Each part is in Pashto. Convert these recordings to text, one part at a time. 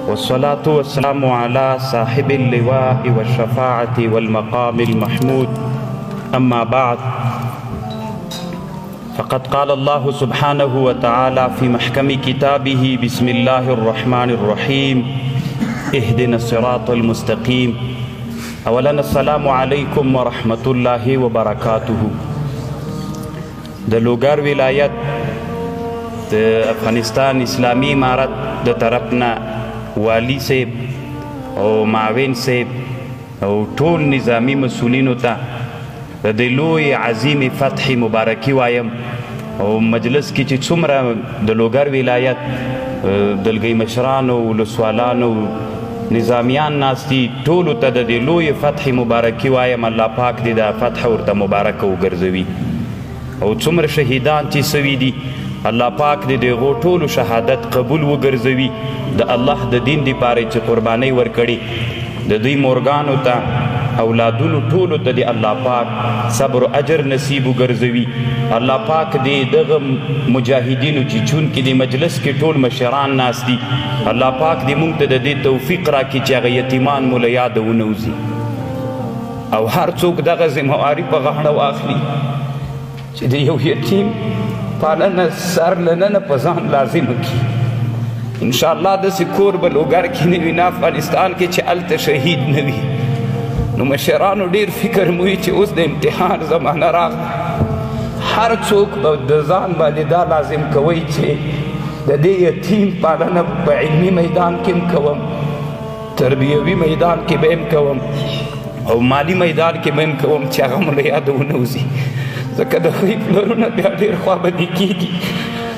والصلاة والسلام على صاحب اللواء والشفاعة والمقام المحمود. أما بعد، فقد قال الله سبحانه وتعالى في محكم كتابه: بسم الله الرحمن الرحيم، اهدنا الصراط المستقيم. اولا السلام علیکم ورحمة الله وبرکاته. د لوګر ولایت د افغانستان اسلامی امارت د طرفنا والی صاحب او معاون صاحب او ټول نظامی مسؤلینو ته د دې لوی عظیم فتح مبارکي وایم، او مجلس کې چې څومره د لوګر ولایت دلګي مشرانو ولسوالانو نظامیان ناستی ټولو ته د دې لوی فتح مبارکي وایم. الله پاک دې دا فتح ورته مبارکه وګرځوي، او څومره شهیدان چې سوي دي الله پاک دې د هغو ټولو شهادت قبول وګرځوي. د الله د دین دپاره چې قربانۍ ورکړي د دوی مورګانو ته اولادونو ټولو ته دې الله پاک صبر و اجر نصیب وګرځوي. الله پاک دې دغه مجاهدینو چې چونکې د مجلس کې ټول مشران ناست دي، الله پاک دې موږ ته د دې توفیق راکړي چې هغه یتیمان مو له یاده ونوځي، او هر څوک دغه ذمهواري په غاړه واخلي چې د یو یتیم پالنه سر له ننه په ځان لازمه کړي. انشاءالله داسې کور به لوګر کې نه وي، نه افغانستان کې چې هلته شهید نه وي. نو مشرانو ډېر فکر مو وي چې اوس د امتحان زمانه راغله، هر څوک به د ځان باندې دا لازم کوئ چې د دې یتیم پالنه په علمي میدان کې هم کوم، تربیوي میدان کې به هم کوم، او مالی میدان کې به هم کوم چې هغه مو له یاده ونوځي. ځکه د هغوی پلرونه بیا ډېر خوابدي کېږي،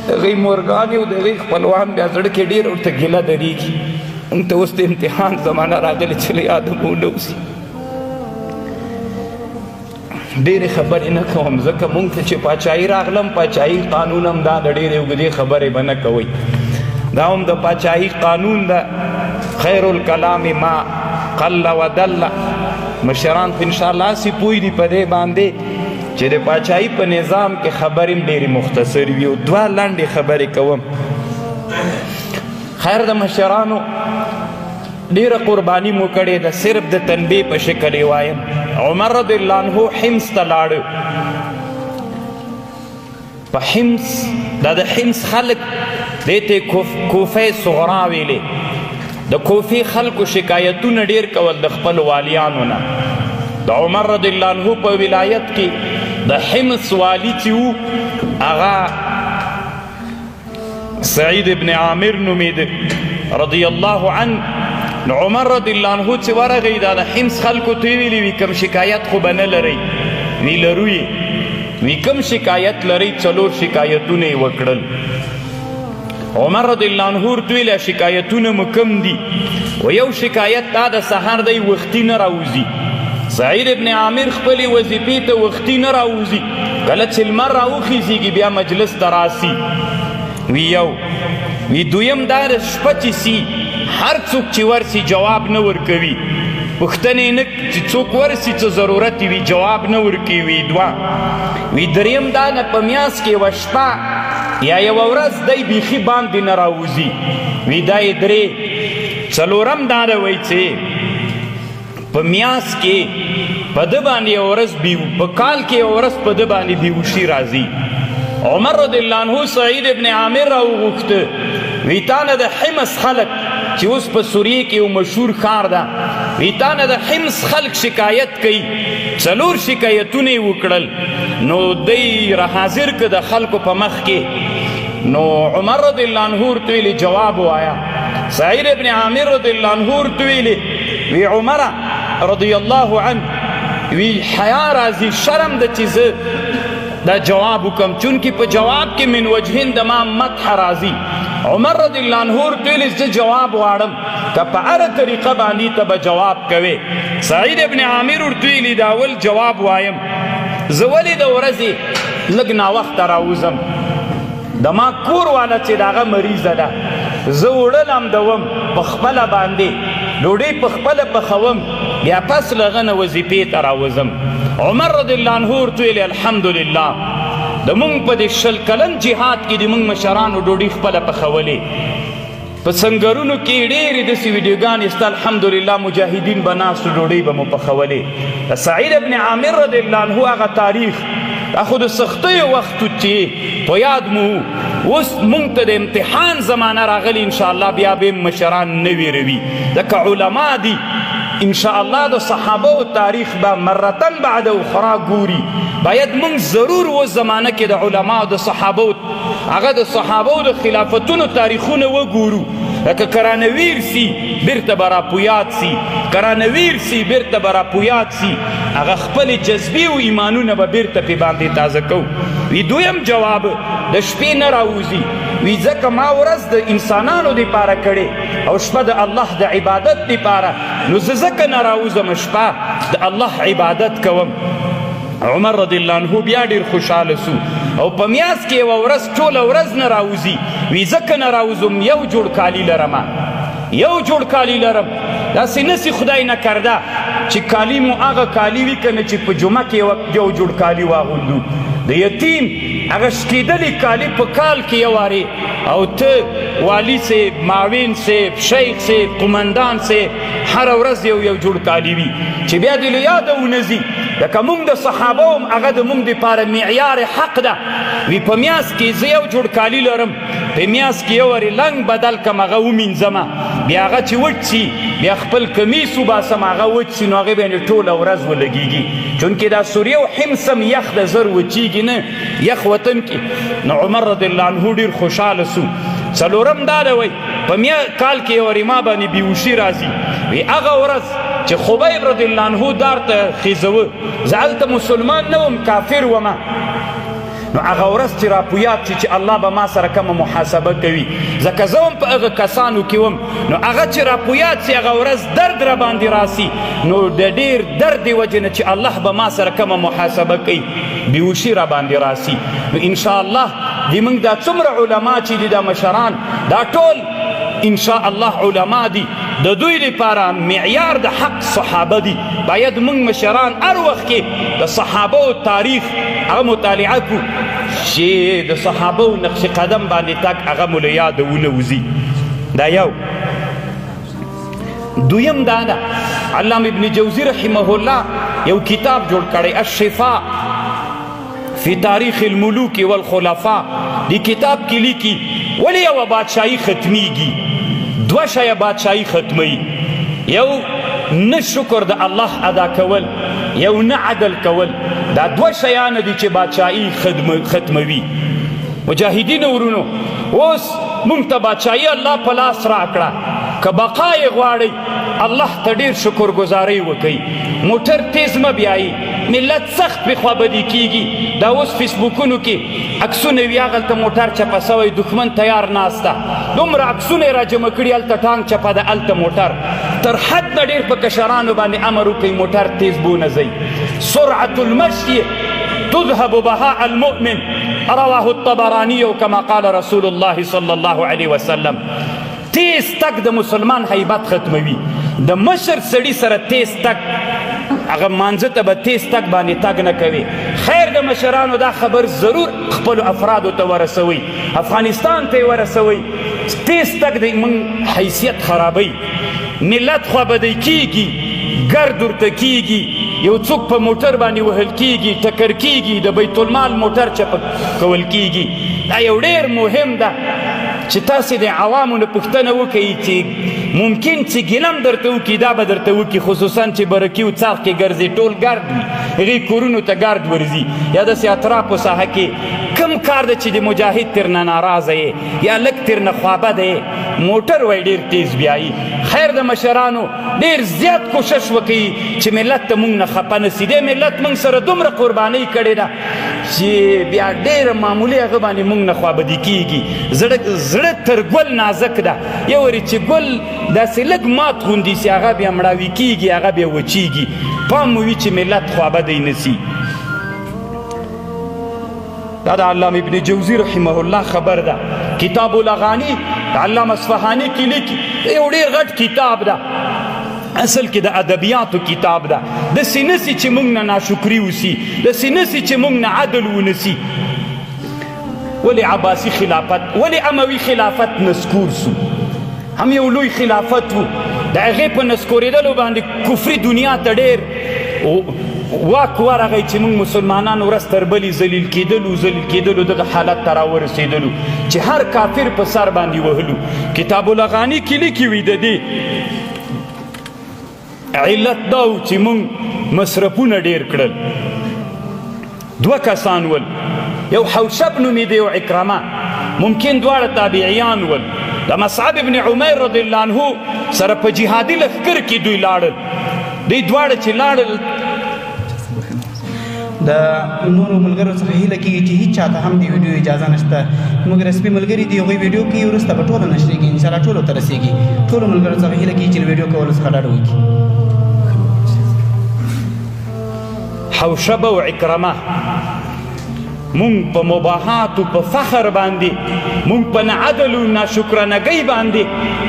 د هغوی مورګانې او د هغوی خپلوان بیا زړه کې ډېر ورته ګیله درېږي. موږ ته اوس د امتحان زمانه راغلې چې له یاده مو ونوځي. ډېرې خبرې نه کوم، ځکه موږ ته چې پاچاهي راغلم، پاچاهي قانون هم دا د ډېرې اوږدې خبرې به نه کوئ. دا هم د پاچاهي قانون ده، خیر الکلام ما قل ودل. مشران خو انشاءالله هسې پوه دي په دې باندې چې د پاچاهي په نظام کې خبرې هم ډېرې مختصر وي، او دوه لنډې خبرې کوم. خیر د مشرانو ډېره قرباني مو کړې ده، صرف د تنبیه په شکل یې وایم. عمر رضی الله عنه حمص ته لاړه. په حمص دا د حمص خلک دې ته کوفه صغرا ویلې. د کوفې خلکو شکایتونه ډېر کول د خپلو والیانو نه. د عمر رضی الله عنه په ولایت کې د حمص والی چې و هغه سعید ابن عامر نومېده رضی الله عنه. نو عمر رضی الله عنه چې ورغی دا د حمص خلکو ته ویلي وي کوم شکایت خو به نه لرئ؟ وی لرو یې. وی کوم شکایت لرئ؟ 4 شکایتونه یې وکړل. عمر رضی الله عنه ورته ویل شکایتونه مو کوم دي؟ و یو شکایت دا د سهار دی وختي نه راوځي. سعید ابن عامر خپلې وظیفې ته وختي نه راوځي، کله چې لمر راوخیږي بیا مجلس ته راسي. وی یو. وی دویم دا شپه چې سي هر څوک چې ورسي جواب نه ورکوي، پوښتنې نه چې څوک ورسي څه ضرورت وي جواب نه ورکوي. وی دوه. وی دریم دا نه په میاس کې یوه شپه یا یوه ورځ دی بیخي باندې نه راوځي. وی دا یې 3. څلورم دا ده وایي چې په میاس کې په ده باندې یوه ورځ په کال کې یوه ورځ په ده باندې بیهوشي راځي. عمر رضی الله عنه سعید ابن عامر راوغوښته. وی تا نه د حمص خلک چې اوس په سوریې کې یو مشهور ښار ده، وی تا نه د حمص خلک شکایت کوي. 4 شکایتونه یې وکړل. نو دی راحاضر که د خلکو په مخ کې. نو عمر رضی الله عنه ورته ویلې جواب وایا. سعید ابن عامر رضی الله عنه ورته ویلې وی عمره رضی الله عنه وی حیا راځي، شرم ده چې زه دا جواب وکم، چونکې په جواب کې من وجهین د ما مدح راځي. عمر رضی الله عنه ورته ویلې زه جواب غواړم، که په هره طریقه باندې ته به جواب کوې. سعید ابن عامر ورته ویلې د اول جواب وایم، زه ولې د ورځې لږ ناوخته راوځم، د ما کور والا چې د هغه مریضه ده، زه اوړه لمدوم په خپله باندې، ډوډۍ په خپله پخوم، بیا پس له هغه نه وظیفې ته راوځم. عمر رضی الله عنه ورته ویلې الحمدلله د مونږ په دې 20 کلن جهاد کې د مونږ مشرانو ډوډۍ خپله پخولې، په سنګرونو کې ډېرې داسې ویډیوګانې سته الحمدلله مجاهدین به ناستو ډوډۍ به مو پخولې د سعید ابن عامر رضی الله عنه هغه تاریخ دا خو د سختیو وخت چې په یاد مو اوس مونږ ته د امتحان زمانه راغلی انشاءالله بیا به مشران نه ویروي ځکه علما دي انشاءالله د صحابه تاریخ به مرتن بعد اخرى ګوري باید مونږ ضرور و زمانه کې د علما د صحابه هغه د صحابه د خلافتونو تاریخونه وګورو لکه کرانویر سی بیرته به راپویاد سی کرانویر سی بیرته به راپویاد سی هغه خپل جذبې او ایمانونه به بیرته پې باندې تازه کوو وی دویم جواب د شپې نه راوځي وی ځکه ما ورځ د انسانانو دپاره کړې او شپه د الله د عبادت دپاره نو زه ځکه نه راوځم شپه د الله عبادت کوم عمر رضی الله عنه بیا ډېر خوشحاله سو او په میاس کې یوه ورځ ټوله ورځ نه راوځي وی ځکه نه راوځم یو جوړ کالي لرمه یو جوړ کالي لرم داسې نسي خدای نه کرده چې کالي مو هغه کالي وي که نه چې په جمعه کې یو جوړ کالي واغوندو د یتیم هغه شکېدلي کالي په کال کې یو وارې او ته والی صاحب معاون صاحب شیخ صاحب قمندان صاحب هره ورځ یو جوړ کالي وي چې بیا دې له یاده ونځي لکه مونږ د صحابه هم هغه د مونږ دپاره معیار حق ده وی په میاس کې زه یو جوړ کالي لرم په میاس کې یو وارې لنګ بدل کم هغه ومینځمه بیا هغه چې وچ سي بیا خپل کمیس وباسم هغه وچ سي نو هغې باندې ټوله ورځ ولګېږي چونکې دا سوریه او حمص هم یخ د زر وچېږي نه یخ وطن کې نو عمر رضی الله عنه ډېر خوشحاله سو څلورم دا ده وی په کال کې یو وارې ما باندې بیهوشي راځي وی هغه ورځ چې خبیب رضی الله عنه دار ته خیزوه زه هلته مسلمان نه وم کافر ومه نو هغه ورځ چې راپویاد شي چې الله به ما سره کومه محاسبه کوي ځکه زه هم په هغه کسانو کې وم نو هغه چې راپویاد شي هغه ورځ درد را باندې راسي نو د ډېر درد د وجې نه چې الله به ما سره کومه محاسبه کوي بیهوشي را باندې راسي نو انشاءالله زموږ دا څومره علما چې دي دا مشران دا ټول انشاءالله علما دي د دوی لپاره معیار د حق صحابه دي باید موږ مشران هر وخت کې د صحابه تاریخ هغه مطالعه کړو چې د صحابه نقش قدم باندې تک هغه مو له یاده ونوځي دا یو دویم دا ده علامه ابن جوزی رحمه الله یو کتاب جوړ کړی الشفاء فی تاریخ الملوک والخلفاء دی کتاب کې لیکي ولې یوه بادشاهي ختمیږي دوه شیه بادشاهي ختموي یو نه شکر د الله ادا کول یو نه عدل کول دا دوه شیانه دي چې بادشاهي ختموي مجاهدینو ورونو اوس مونږ ته بادشاهي الله په لاس راکړه که بقا یې غواړئ الله ته ډېر شکر ګزارۍ وکئ موټر تیز مه بیایي ملت سخت پې خوابدي کیږي دا اوس فیسبوکونو کې عکسونه وي هغلته موټر چپه سوی دښمن تیار ناسته دومره عکسونه یې را جمع کړي هلته ټانک چپه ده هلته موټر تر حد نه ډېر په کشرانو باندې امر وکړي موټر تیز بونځئ سرعة المشي تذهب بهاء المؤمن رواه الطبراني كما قال رسول الله صلى الله عليه وسلم تیز تک د مسلمان حیبت ختموي د مشر سړي سره تیز تک هغه مانځه ته به تیز تک باندې تګ نه کوي خیر د مشرانو دا خبر ضرور خپلو افرادو ته ورسوئ افغانستان ته یې ورسوئ تیز تک د موږ حیثیت خرابوي ملت خوابدی کیږي ګرد ورته کیږي یو څوک په موټر باندې وهل کیږي ټکر کیږي د بیت المال موټر چپه کول کیږي دا یو ډېر مهم ده چې تاسې د عوامو نه پوښتنه وکړئ چې ممکن چې ګیله هم درته وکړي دا به درته وکړي خصوصا چې برکي و څاغ کې ګرځي ټول ګرد وي هغې کورونو ته ګرد ورځي یا داسې اطرافو ساحه کې کم کار ده چې د مجاهد تر نه ناراضه یې یا لږ تر نه خوابه ده موټر وی ډېر تیز بیایي خیر د مشرانو ډېر زیات کوشش وکړي چې ملت ته مونږ نه خفه نه سي دی ملت مونږ سره دومره قربانۍ کړې ده چې بیا ډېره معمولي هغه باندې مونږ نه خوابدي کېږي زړه تر ګل نازک ده یو وارې چې ګل داسې لږ مات غوندي سي هغه بیا مړاوي کېږي هغه بیا وچېږي پام مو وي چې ملت خوابدی نه سي دا د علامه ابن جوزی رحمه الله خبر ده کتاب الاغانی د علامه اصفهاني کې لیکي یو ډېر غټ کتاب ده اصل کې د ادبیاتو کتاب ده داسې نسي چې موږ نه ناشکري وسي داسې نسي چې موږ نه عدل ونسي ولې عباسي خلافت ولې اموي خلافت نسکور سو هم یو لوی خلافت و د هغې په نسکورېدلو باندې کفري دنیا ته ډېر واک ورغی چې موږ مسلمانان ورځ تر بلې ذلیل کېدلو دغه حالت ته راورسېدلو چې هر کافر په سر باندې وهلو. کتاب الاغاني کې لیکي وي د دې علت دا و چې موږ مصرفونه ډېر کړل. 2 کسان ول، یو حوشب نومېده یو عکرمه، ممکن دواړه تابعیان ول. د مصعب ابن عمیر رضی الله عنه سره په جهادي لښکر کې دوی لاړل. دوی دواړه چې لاړل د نورو ملګرو څخه هیله کېږي چې هیڅ چاته هم د ویډیو اجازه نشته، موږ رسمي ملګري د هغوی ویډیو کوي، وروسته به ټوله نشرېږي، انشاءالله ټولو ته رسېږي. ټولو ملګرو څخه هیله کېږي چې له ویډیو کولو څخه ډډه وکړي. حوشب او عکرمه مونږ په مباحاتو په فخر باندې، مونږ په نعدل و ناشکرانګۍ باندې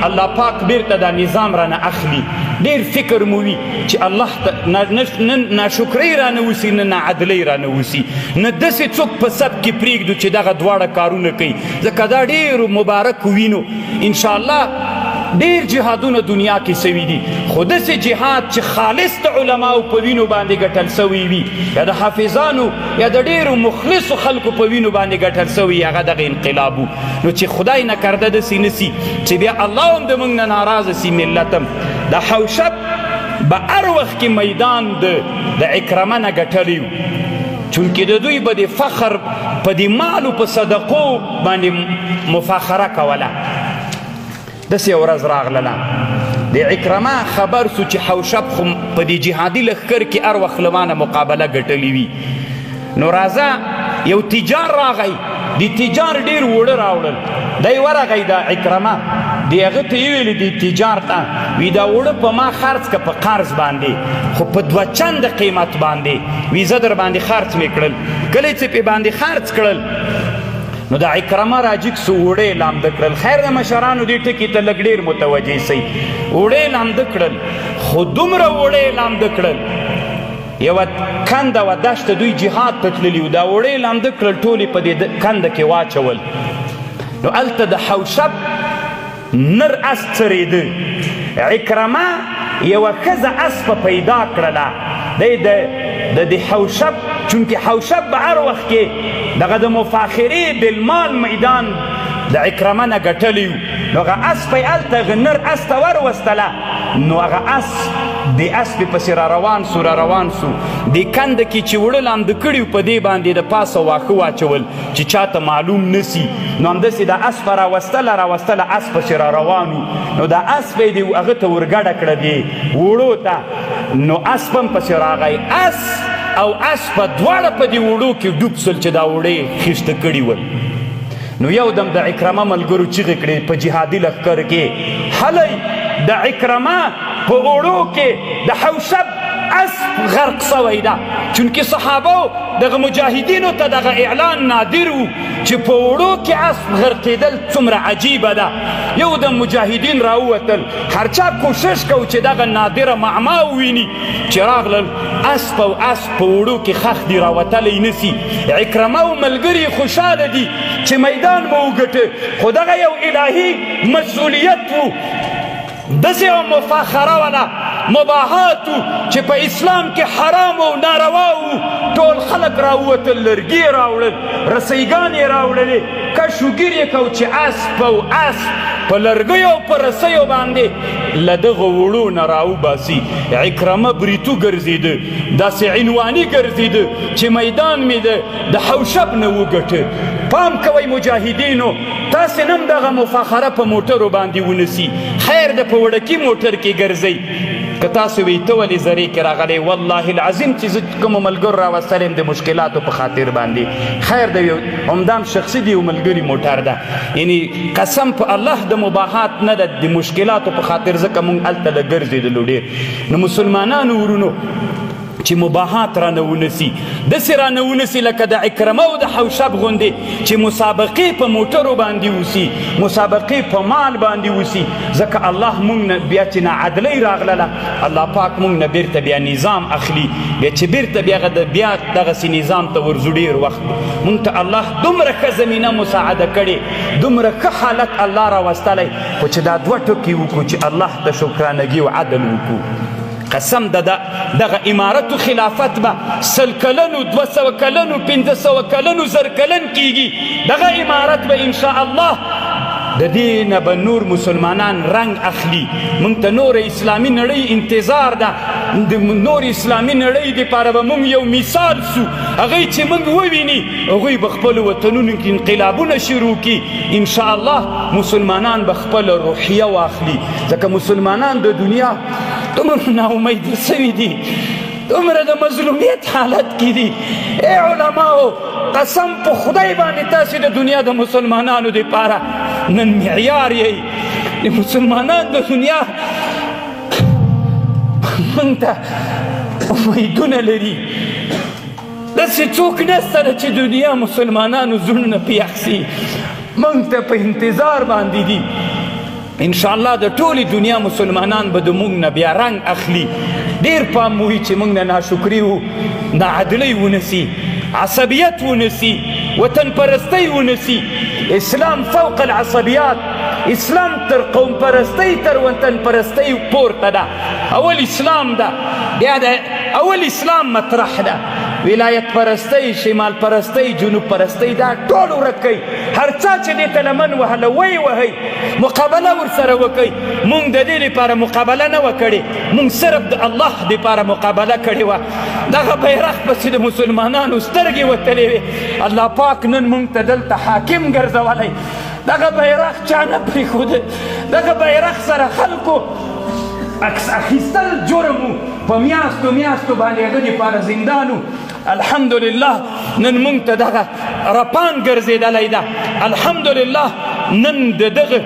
الله پاک بیرته دا نظام رانه اخلي. ډېر فکر مو وي چې الله نه ناشکرۍ رانه وسي نه ناعدلۍ رانه وسي، نه داسې څوک په سب کې پرېږدو چې دغه دواړه کارونه کوي. ځکه دا ډېر مبارک وینو انشاءالله. ډېر جهادونه دنیا کې سوي دي، خو داسې جهاد چې خالص د علماو په وینو باندې ګټل سوی وي، یا د حافظانو یا د ډېرو مخلصو خلکو په وینو باندې ګټل سوی، هغه دغه انقلاب و. نو چې خدای نه کرده داسې نسي چې بیا الله هم د موږ نه ناراضه سي، ملت هم. د حوشب به هر وخت کې میدان د عکرمه نه ګټلی و، چونکې د دوی به د فخر په د مالو په صدقو باندې مفاخره کوله. داسې ورځ راغلله د عکرمه خبر سو چې حوشب خو په دې جهادي لښکر کې هر وخت له مانه مقابله ګټلې وي. نو راځه یو تجار راغی، د تجار ډېر وړه راوړل. دی ورغی د عکرمه، د هغه ته یې ویلې د تجار ته وي دا وړه په ما خرڅ که په قرض باندې، خو په 2 چنده قیمت باندې. وي زه در باندې خرڅ مې کړل. کله چې پې باندې خرڅ کړل نو د عکرمه راجګ سو وړې لامده کړل. خیر د مشرانو دې ټکي ته لږ ډېر متوجه سئ. وړې لامده کړل، خو دومره وړې لامده کړل، یوه کنده وه دشته، دوی جهاد ته تللي وو، دا وړې لامده کړل ټولې په دې کنده کې واچول. نو هلته د حوشب نر اس څرېده. عکرمه یوه ښځه اسپه پیدا کړله. دی د حوشب، چونکې حوشب به هر وخت کې دغه د مفاخرې بالمال میدان د عکرمه نه ګټلی و. نو هغه اسپه یې هلته هغه نر اس ته وروستله. نو هغه اس د اسپې پسې را روان سو دې کنده کې چې وړه لامده کړي په دې باندې د پاسه واښه واچول چې چاته معلوم نسي. نو همداسې د اسپه راوستله اس پسې را روان و. نو د اسپه یې هغه ته ورګډه کړه دې وړو ته. نو اسپ هم پسې راغی. اس او اسپه دواړه په دې وړو کې ډوب سول چې دا وړې خیشته کړي ول. نو یو دم د عکرمه ملګرو چیغې کړې په جهادي لښکر کې، هلی د عکرمه په اوړو کې د حوشب اسب غرق سوی ده. چونکې صحابو دغه مجاهدینو ته دغه اعلان نادر و چې په اوړو کې اسب غرقېدل څومره عجیبه ده. یو د مجاهدین راووتل، هر چا کوشش کو چې دغه نادره معما وویني. چې راغلل اسب او اسب په اوړو کې خښ دي، راوتلی نسي. عکرمه او ملګري خوشحاله دي چې میدان مو وګټه، خو دغه یو الهي مسؤلیت و. داسې یو مفاخره وله، مباحاتو چې په اسلام کې حرام او ناروا و. ټول خلک راووتل، لرګي یې راوړل، رسیګان یې راوړلې، کشوګیر یې کو چې اسب او اسب په لرګیو او په رسیو باندې له دغه وړو نه راوباسي. عکرمه بریتو ګرځېده، داسې عنواني ګرځېده چې میدان مې د حوشب نه وګټه. پام کوئ مجاهدینو، تاسې نم دغه مفاخره په موټرو باندې ونسي. خیر د په وړکي موټر کې ګرځئ. که تاسو وی ته ولې زرې کې راغلی، والله العظیم چې زه کومو ملګرو راوستلی یم د مشکلاتو په خاطر باندې. خیر د یو همدام شخصي د یو ملګري موټر ده، یعنې قسم په الله د مباحات نه ده، د مشکلاتو په خاطر ځکه مونږ هلته له ګرځېدلو ډېر. نو مسلمانانو ورونو چې مباحات رانه ونسي داسې رانه ونسي لکه د عکرمه او د حوشب غوندې چې مسابقې په موټرو باندې وسي مسابقې په مال باندې وسي ځکه الله موږ نه بیا چې ناعدلۍ راغلله الله پاک موږ نه بیرته بیا نظام اخلي بیا چې بیرته بیا دغسې نظام ته ورځو ډېر وخت موږ ته الله دومره ښه زمینه مساعده کړې دومره ښه حالت الله راوستلی خو چې دا دوه ټکي وکړو چې الله ته شکرانګي او عدل وکړو قسم دغه امارت و خلافت به 100 کلنو 200 کلنو 500 کلنو 1000 کلن کیږي دغه امارت به انشاء الله د دې نه به نور مسلمانان رنګ اخلي موږ ته نور اسلامي نړۍ انتظار ده د نور اسلامي نړۍ دپاره به موږ یو مثال سو هغوی چې موږ وویني هغوی به خپلو وطنونو کې انقلابونه شروع کړي انشاء الله مسلمانان به خپله روحیه واخلي ځکه مسلمانان د دنیا دومره ناامیده سوي دي دومره د مظلومیت حالت کې دي ای علماو قسم په خدای باندې تاسې د دنیا د مسلمانانو دپاره نن معیار یې د مسلمانانو د دنیا موږ ته امیدونه لري داسې څوک نسته ده چې دنیا مسلمانانو زړونه په یخ سي موږ ته په انتظار باندې دي انشاءالله د ټولې دنیا مسلمانان به د موږ نه بیا رنګ اخلي ډېر پام وي چې موږ نه ناشکري و ناعدلۍ ونسي عصبیت ونسي وطن پرستۍ ونسي اسلام فوق العصبیات اسلام تر قوم پرستۍ تر وطن پرستۍ پورته ده اول اسلام ده بیا د اول اسلام مطرح ده ولایت پرستۍ شمال پرستۍ جنوب پرستۍ دا ټول ورک کوي هر چا چې دې ته لمن وهله وهئ مقابله ورسره وکئ موږ د دې لپاره مقابله نه وه کړې موږ صرف د الله دپاره مقابله کړې وه دغه بیرغ پسې د مسلمانانو سترګې وتلې وې الله پاک نن موږ ته دلته حاکم ګرځولی دغه بیرغ چا نه پرېښوده دغه بیرغ سره خلکو عکس اخیستل جرم و په میاشتو باندې هغه دپاره زندان و الحمدلله نن موږ ته دغه رپان ګرځېدلی ده الحمدلله نن د دغه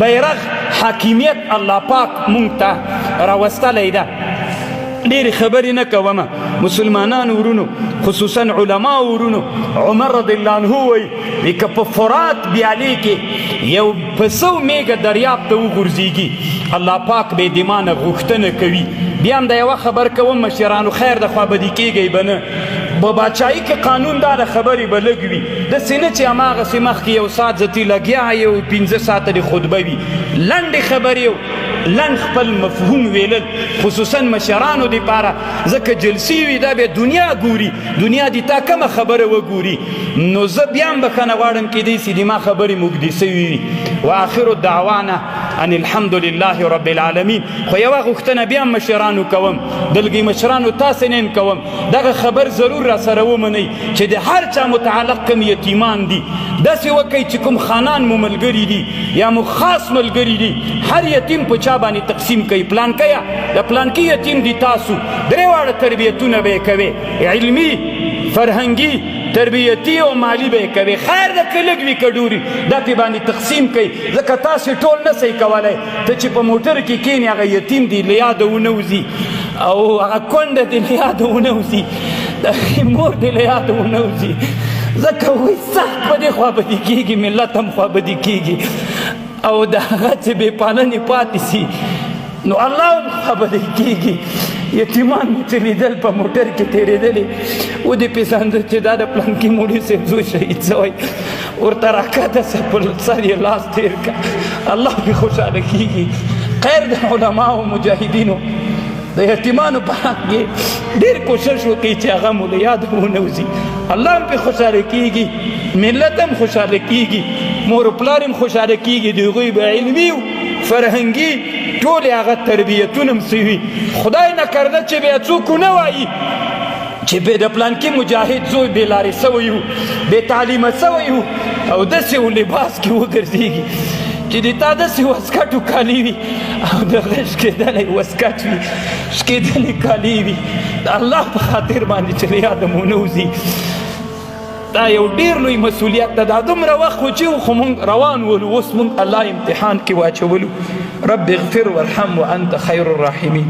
بیرغ حاکمیت الله پاک موږ ته راوستلی ده ډېرې خبرې نه کومه مسلمانانو ورونو خصوصا علما ورونو عمر رضی الله عنه وایي که په فرات بیالې کې یو پسو میږه دریاب ته وغورځېږي الله پاک به یې د ما نه غوښتنه کوي بیا هم د یوه خبر کوم مشرانو خیر د خوابدي کېږئ به نه په باچایي کې قانون دا د خبرې به لږ وي داسې نه چې هماغسې مخکې یو ساعت زتي لګیا یو 15 ساعته د خطبه وي لنډې خبرې لنډ خپل مفهوم ویلل خصوصا مشرانو دپاره ځکه جلسې وي دا بیا دنیا ګوري دنیا دې تا کومه خبره وګوري نو زه بیا هم بښنه غواړم کیدی سي د ما خبرې مږدي سوي وي واخر دعوانا ان الحمد لله رب العالمین خو یوه غوښتنه بیا هم مشرانو کوم دلګي مشرانو تاسې نه کوم دغه خبر ضرور را سره ومنئ چې د هر چا متعلق کم یتیمان دي داسې وکئ چې کوم خانان مو ملګري دي یا مو خاص ملګري دي هر یتیم په چا باندې تقسیم کوي پلانکیه د پلانکي یتیم دي تاسو درې واړه تربیتونه به یې کوې علمي فرهنګي تربیتی او مالی به کوي خیر د کلګ وی کډوري دا په باندې تقسیم کوي ځکه تاسو ټول نه صحیح کولای ته چې په موټر کې کینی هغه یتیم دی لیاد ونوزي او هغه کونډه دی لیاد ونوزي د مور دی لیاد ونوزي ځکه وای صح په دې خوا به کېږي ملت هم خوا به کېږي او د هغه چې بې پالنې پاتې سي نو الله هم خوا به کېږي یتیمان مو چې لیدل په موټر کې تېرېدلې ودې پېژانده چې دا د پلانکي موړي صاحب زوی شهید شوی ورته راکښته سه په سر یې لاس تېر کړه الله پرې خوشحاله کېږي خیر د علماو مجاهدینو د یتیمانو په حق کې ډېر کوشش وکړئ چې هغه مو له یاده ونوځي الله هم پرې خوشحاله کېږي ملت هم خوشحاله کېږي مور و پلار هم خوشحاله کېږي د هغوی به علمي فرهنګي ټولې هغه تربیتونه هم سوي خدای نکرده چې بیا څوک ونه وایي چې بې د پلانکي مجاهد زوی بې لارې سوی و بې تعلیمه سوی و او داسې و لباس کې وګرځېږي چې د تا داسې وسکټو کالي وي او د هغه شکېدلی وسکټ وي شکېدلي کالي وي د الله په خاطر باندې چې له یاده مو نه وځي دا یو ډېر لوی مسؤلیت ده دا دومره وخت خو چې خو مونږ روان ولو اوس مونږ الله امتحان کې واچولو رب اغفر وارحم وانت خیر الراحمین